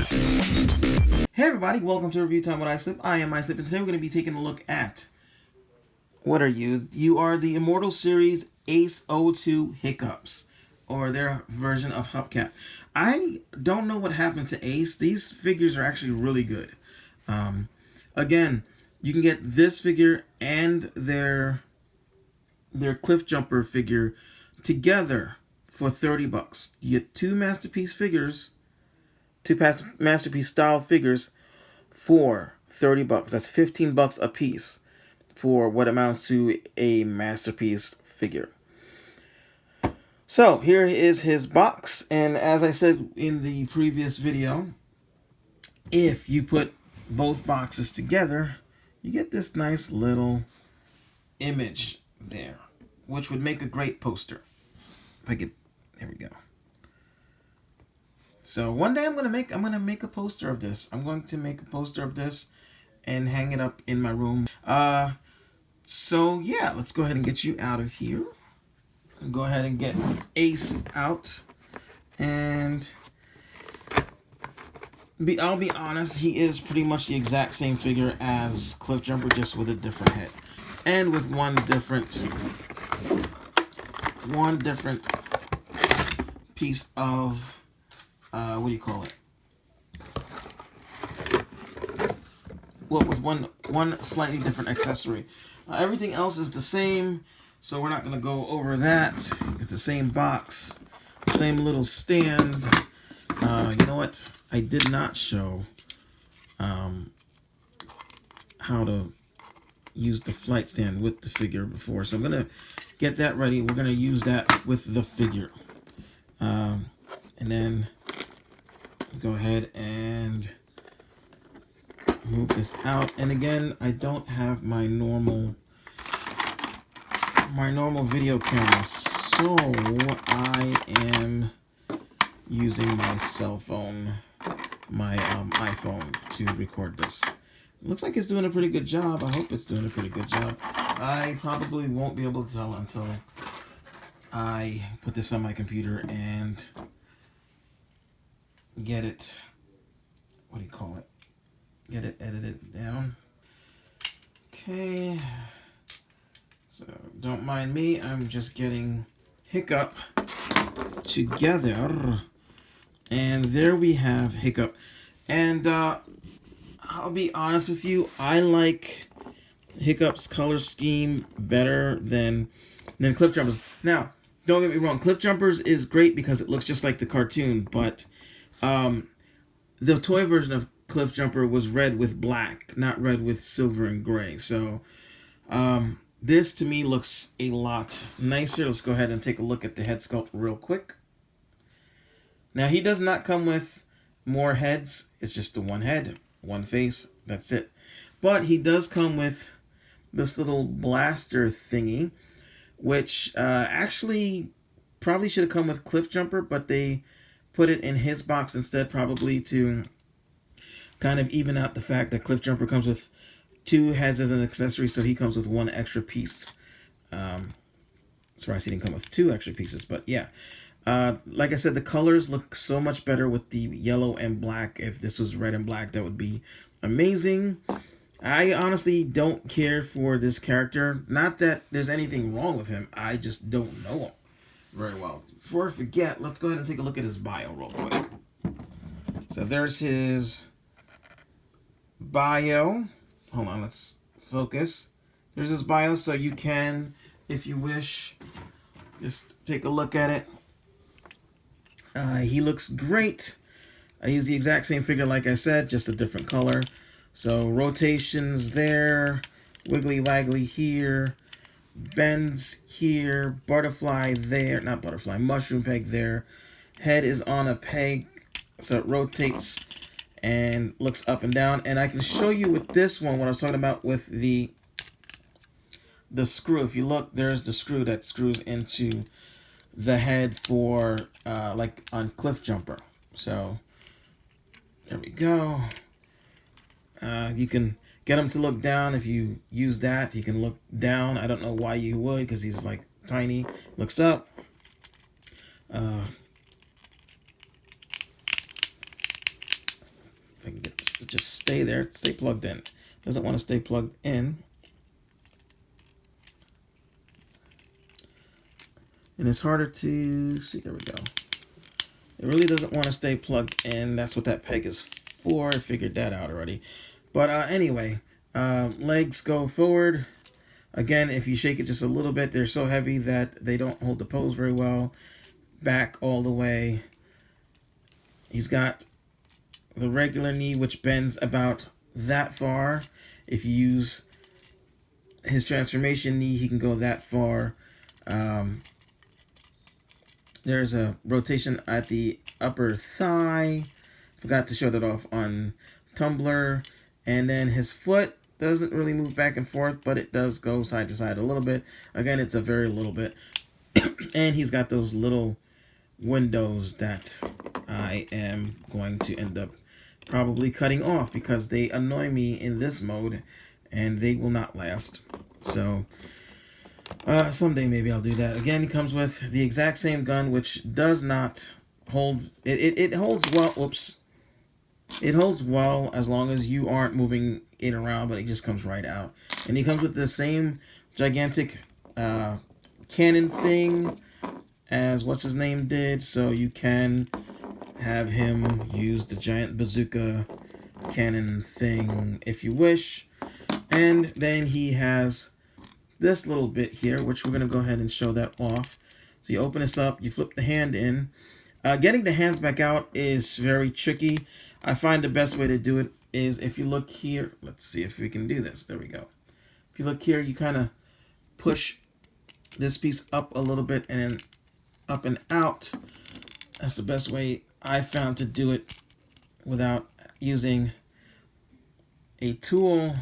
Hey everybody, welcome to Review Time with iSlip. I am iSlip, and today we're going to be taking a look at... What are you? You are the Immortal series Ace 02 Hiccups, or their version of Hubcap. I don't know what happened to Ace. These figures are actually really good. Again, you can get this figure and their Cliff Jumper figure together for $30. You get two Masterpiece figures, two Masterpiece style figures for $30. That's $15 a piece for what amounts to a Masterpiece figure. So here is his box, and as I said in the previous video, if you put both boxes together, you get this nice little image there, which would make a great poster. If I get, there we go. So one day I'm gonna make a poster of this. I'm going to make a poster of this and hang it up in my room. So yeah, let's go ahead and get you out of here. Go ahead and get Ace out, and I'll be honest, he is pretty much the exact same figure as Cliff Jumper, just with a different head and with one different piece of what do you call it? Well, with one slightly different accessory. Everything else is the same, so we're not going to go over that. It's the same box, same little stand. You know what? I did not show how to use the flight stand with the figure before, so I'm going to get that ready. We're going to use that with the figure. And then go ahead and move this out. And again, I don't have my normal video camera, so I am using my cell phone, my iPhone, to record this. It looks like it's doing a pretty good job. I hope it's doing a pretty good job. I probably won't be able to tell until I put this on my computer and get it, what do you call it? Get it edited down. Okay. So don't mind me. I'm just getting Hiccup together. And there we have Hiccup. And I'll be honest with you, I like Hiccup's color scheme better than Cliff Jumper's. Now, don't get me wrong, Cliff Jumper's is great because it looks just like the cartoon, but the toy version of Cliff Jumper was red with black, not red with silver and gray. So this to me looks a lot nicer. Let's go ahead and take a look at the head sculpt real quick. Now, he does not come with more heads. It's just the one head, one face. That's it. But he does come with this little blaster thingy, which actually probably should have come with Cliff Jumper, but they put it in his box instead, probably to kind of even out the fact that Cliff Jumper comes with two heads as an accessory, so he comes with one extra piece. Surprised he didn't come with two extra pieces, but yeah. Like I said, the colors look so much better with the yellow and black. If this was red and black, that would be amazing. I honestly don't care for this character. Not that there's anything wrong with him. I just don't know him very well. Before I forget, let's go ahead and take a look at his bio real quick. So there's his bio. Hold on, let's focus. There's his bio, so you can, if you wish, just take a look at it. He looks great. He's the exact same figure, like I said, just a different color. So rotations there, wiggly waggly here, bends here, butterfly there, not butterfly, mushroom peg there. Head is on a peg, so it rotates and looks up and down. And I can show you with this one what I was talking about with the screw. If you look, there's the screw that screws into the head for like on Cliff Jumper. So there we go. You can get him to look down. If you use that, you can look down. I don't know why you would, because he's like tiny. Looks up. just stay there, stay plugged in. Doesn't want to stay plugged in. And it's harder to see. There we go. It really doesn't want to stay plugged in. That's what that peg is for. I figured that out already. But anyway, legs go forward. Again, if you shake it just a little bit, they're so heavy that they don't hold the pose very well. Back all the way. He's got the regular knee, which bends about that far. If you use his transformation knee, he can go that far. There's a rotation at the upper thigh. Forgot to show that off on Tumblr. And then his foot doesn't really move back and forth, but it does go side to side a little bit. Again, it's a very little bit. And he's got those little windows that I am going to end up probably cutting off because they annoy me in this mode and they will not last. So someday maybe I'll do that. Again, it comes with the exact same gun, which does not hold. It holds well. Whoops. It holds well as long as you aren't moving it around, but it just comes right out. And he comes with the same gigantic cannon thing as what's his name did, so you can have him use the giant bazooka cannon thing if you wish. And then he has this little bit here, which we're going to go ahead and show that off. So you open this up, you flip the hand in. Getting the hands back out is very tricky. I find the best way to do it is if you look here. Let's see if we can do this. There we go. If you look here, you kind of push this piece up a little bit and then up and out. That's the best way I found to do it without using a tool.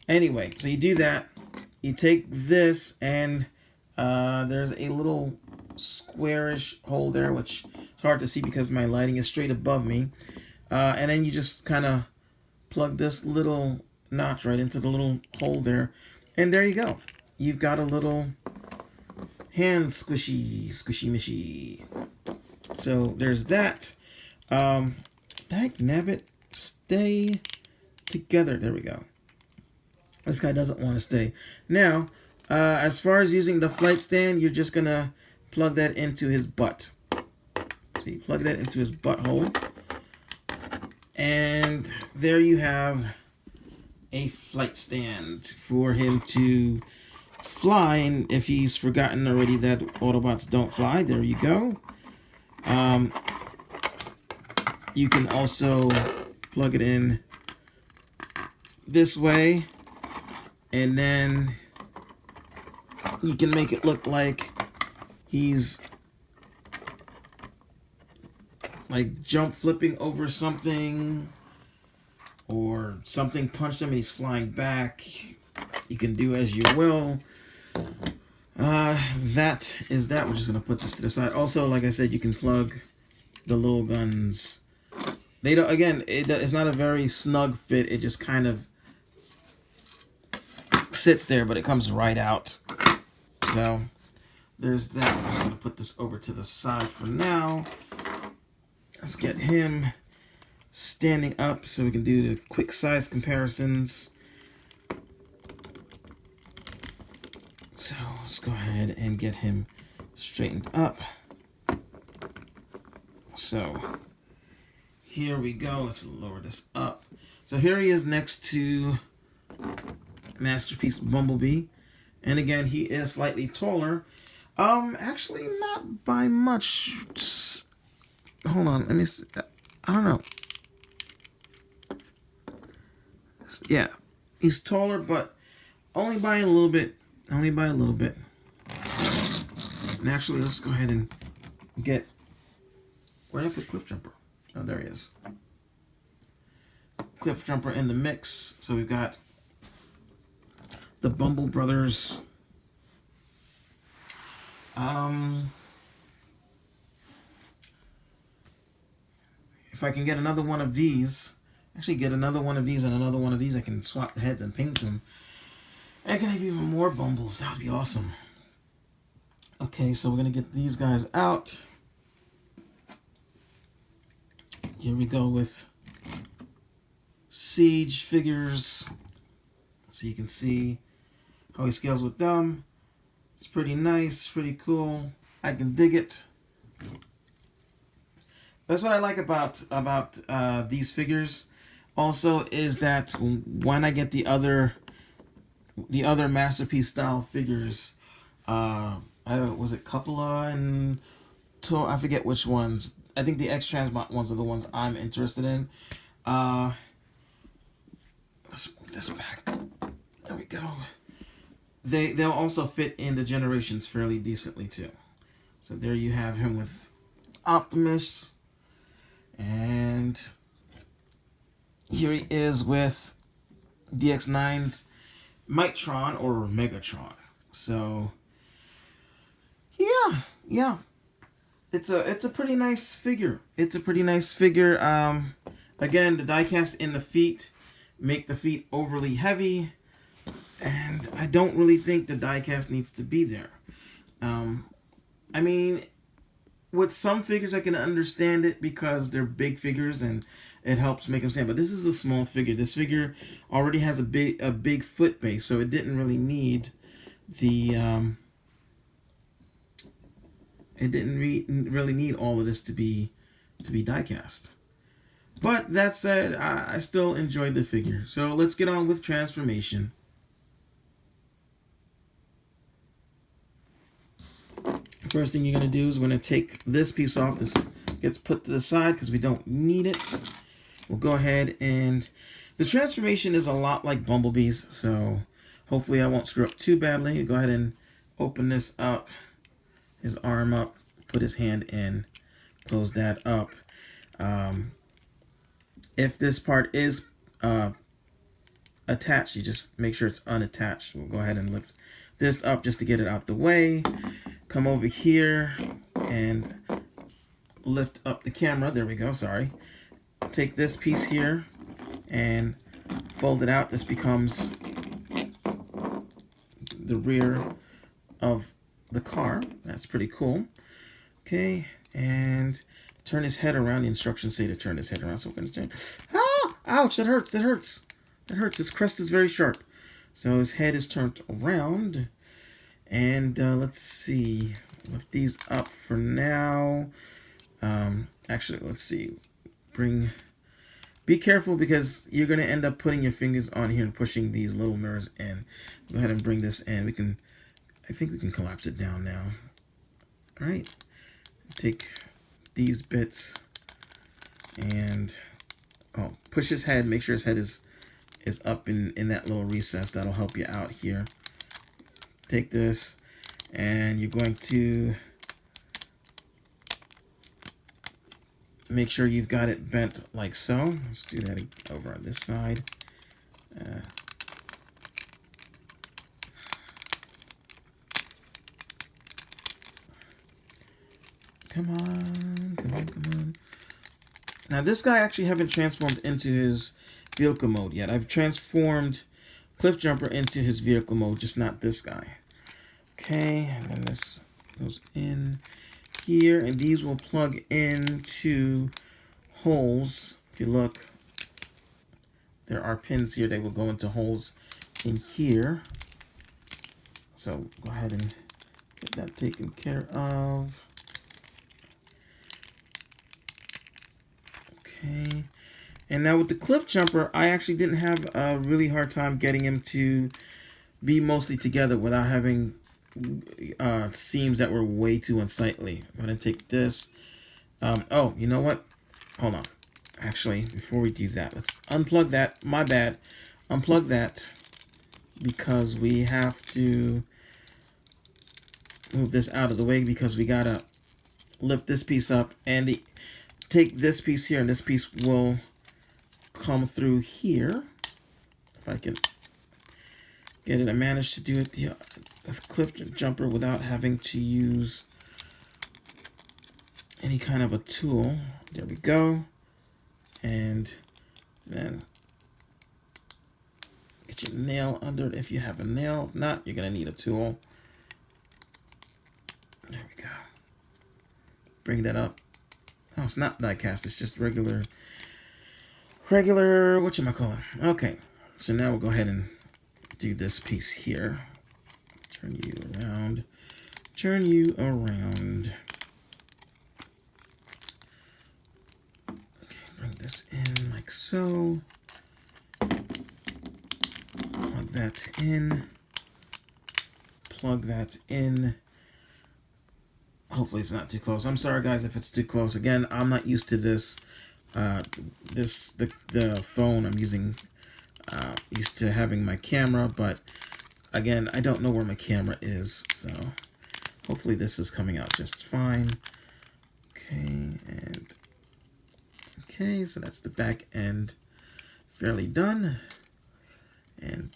Anyway, so you do that. You take this and there's a little squarish hole there, which is hard to see because my lighting is straight above me. And then you just kind of plug this little notch right into the little hole there. And there you go. You've got a little hand squishy mishy. So there's that. Dagnabbit, stay together. There we go. This guy doesn't want to stay. Now, as far as using the flight stand, you're just going to plug that into his butt. So you plug that into his butthole. And there you have a flight stand for him to fly. And if he's forgotten already that Autobots don't fly, there you go. You can also plug it in this way. And then you can make it look like he's like jump flipping over something, or something punched him and he's flying back. You can do as you will. That is that. We're just gonna put this to the side. Also, like I said, you can plug the little guns. They don't. Again, it's not a very snug fit. It just kind of sits there, but it comes right out. So there's that. I'm just gonna put this over to the side for now. Let's get him standing up so we can do the quick size comparisons. So let's go ahead and get him straightened up. So here we go. Let's lower this up. So here he is next to Masterpiece Bumblebee. And again, he is slightly taller. Actually not by much. Hold on, let me see. I don't know. Yeah, he's taller, but only by a little bit. Only by a little bit. And actually, let's go ahead and get... Where did I put Cliff Jumper? Oh, there he is. Cliff Jumper in the mix. So we've got the Bumble Brothers. If I can get another one of these, actually get another one of these and another one of these, I can swap the heads and paint them. I can have even more Bumbles. That would be awesome. Okay, so we're going to get these guys out. Here we go with Siege figures, so you can see how he scales with them. It's pretty nice, pretty cool. I can dig it. That's what I like about these figures. Also, is that when I get the other masterpiece style figures, was it Cupola and I forget which ones. I think the X Transmot ones are the ones I'm interested in. Let's move this back. There we go. They'll also fit in the generations fairly decently too. So there you have him with Optimus, and here he is with DX9's Mitron or Megatron. So yeah, it's a pretty nice figure. It's a pretty nice figure. Again, the diecast in the feet make the feet overly heavy, and I don't really think the diecast needs to be there. I mean, with some figures I can understand it because they're big figures and it helps make them stand. But this is a small figure. This figure already has a big foot base, so it didn't really need the really need all of this to be diecast. But that said, I still enjoyed the figure. So let's get on with transformation. First thing you're going to do is we're going to take this piece off. This gets put to the side because we don't need it. We'll go ahead and... The transformation is a lot like Bumblebee's, so hopefully I won't screw up too badly. Go ahead and open this up. His arm up. Put his hand in. Close that up. If this part is attached, you just make sure it's unattached. We'll go ahead and lift this up just to get it out the way. Come over here and lift up the camera. There we go, sorry. Take this piece here and fold it out. This becomes the rear of the car. That's pretty cool. Okay, and turn his head around. The instructions say to turn his head around. So we're going to turn. Ah! Ouch, that hurts, that hurts. That hurts. His crest is very sharp. So his head is turned around. And let's see. Lift these up for now. Actually, let's see. Be careful because you're going to end up putting your fingers on here and pushing these little nerves in. Go ahead and bring this in. I think we can collapse it down now. All right. Take these bits and push his head. Make sure his head is up in that little recess. That'll help you out here. Take this and you're going to make sure you've got it bent like so. Let's do that over on this side. Come on, come on, come on. Now this guy actually haven't transformed into his vehicle mode yet. I've transformed Cliff Jumper into his vehicle mode, just not this guy. Okay, and then this goes in here, and these will plug into holes. If you look, there are pins here. They will go into holes in here. So go ahead and get that taken care of. Okay, and now with the Cliff Jumper, I actually didn't have a really hard time getting him to be mostly together without having seams that were way too unsightly. I'm going to take this. Oh, you know what? Hold on. Actually, before we do that, let's unplug that. My bad. Unplug that because we have to move this out of the way because we got to lift this piece up and take this piece here, and this piece will come through here. If I can get it, I managed to do it the Cliff Jumper without having to use any kind of a tool. There we go. And then get your nail under it if you have a nail. If not, you're going to need a tool. There we go. Bring that up. Oh, it's not die cast. It's just regular regular, whatchamacallit. Okay, so now we'll go ahead and do this piece here. Turn you around. Turn you around. Okay, bring this in like so. Plug that in. Plug that in. Hopefully it's not too close. I'm sorry guys if it's too close. Again, I'm not used to this. The phone I'm using, used to having my camera, but again, I don't know where my camera is, so hopefully this is coming out just fine. Okay, and okay, so that's the back end fairly done. And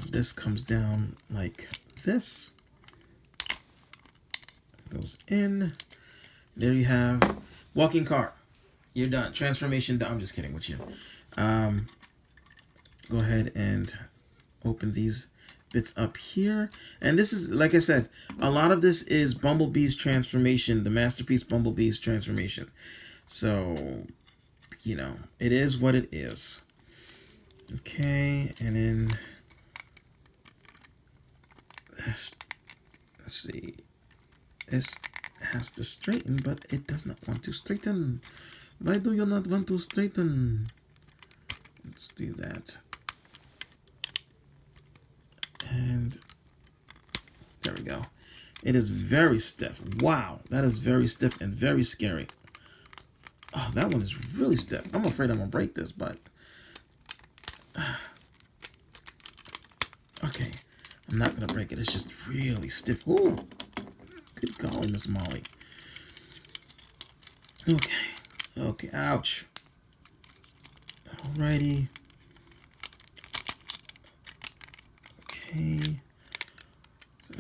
this comes down like this. Goes in. There you have walking car. You're done. Transformation done. I'm just kidding with you. Go ahead and open these bits up here. And this is, like I said, a lot of this is Bumblebee's transformation, the Masterpiece Bumblebee's transformation. So, you know, it is what it is. Okay, and then this, let's see. This has to straighten, but it does not want to straighten. Why do you not want to straighten? Let's do that. And there we go. It is very stiff. Wow, that is very stiff and very scary. Oh, that one is really stiff. I'm afraid I'm gonna break this, but okay, I'm not gonna break it. It's just really stiff. Ooh, good golly, Miss Molly. Okay, okay, ouch. Alrighty. Okay.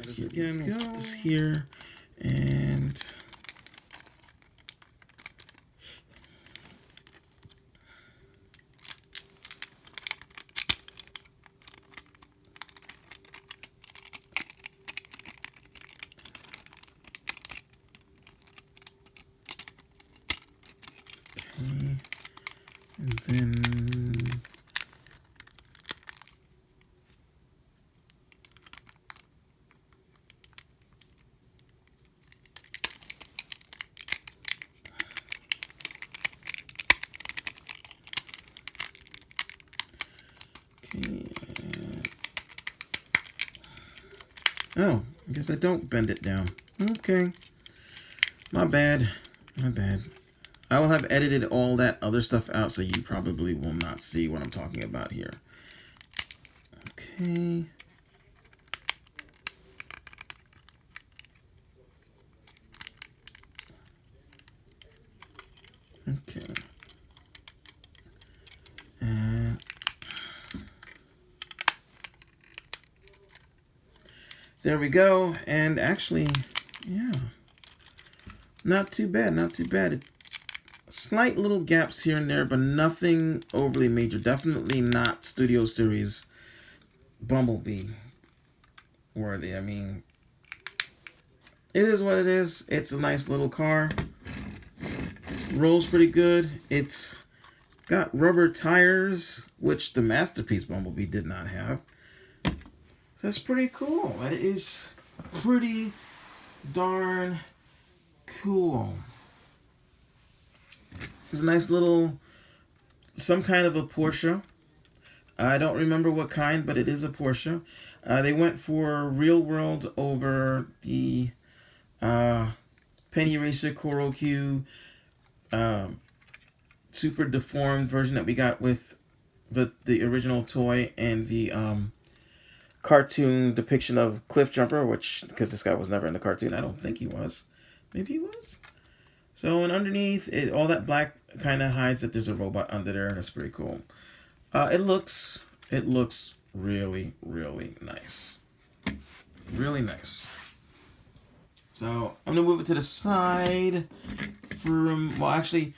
So here again, we'll put this here, and and then oh, I guess I don't bend it down. Okay. My bad. My bad. I will have edited all that other stuff out, so you probably will not see what I'm talking about here. Okay. Okay. There we go. And actually, yeah. Not too bad, not too bad. Slight little gaps here and there, but nothing overly major. Definitely not Studio Series Bumblebee worthy. I mean, it is what it is. It's a nice little car. Rolls pretty good. It's got rubber tires, which the Masterpiece Bumblebee did not have. So that's pretty cool. That is pretty darn cool. It's a nice little, some kind of a Porsche. I don't remember what kind, but it is a Porsche. They went for Real World over the Penny Racer Coral Q super deformed version that we got with the original toy and the cartoon depiction of Cliff Jumper, which, because this guy was never in the cartoon, I don't think he was. Maybe he was. So, and underneath, all that black kind of hides that there's a robot under there. That's pretty cool. It looks really, really nice. Really nice. So, I'm going to move it to the side. Well, actually,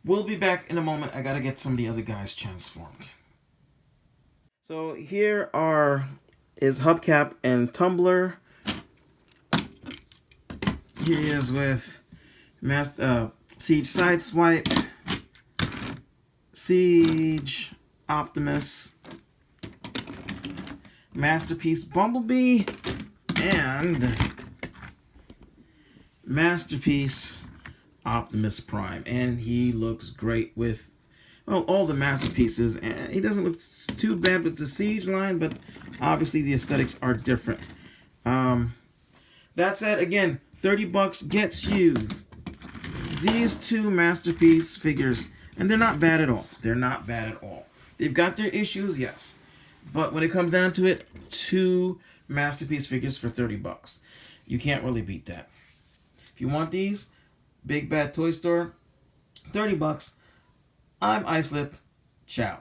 we'll be back in a moment. I got to get some of the other guys transformed. So, here is Hubcap and Tumbler. Here he is with Siege Sideswipe. Siege Optimus, Masterpiece Bumblebee, and Masterpiece Optimus Prime. And he looks great with, well, all the Masterpieces. And he doesn't look too bad with the Siege line, but obviously the aesthetics are different. That said, again, $30 gets you these two Masterpiece figures, and they're not bad at all. They're not bad at all. They've got their issues, yes, but when it comes down to it, two Masterpiece figures for $30. You can't really beat that. If you want these, Big Bad Toy Store, $30. I'm Islip. Ciao.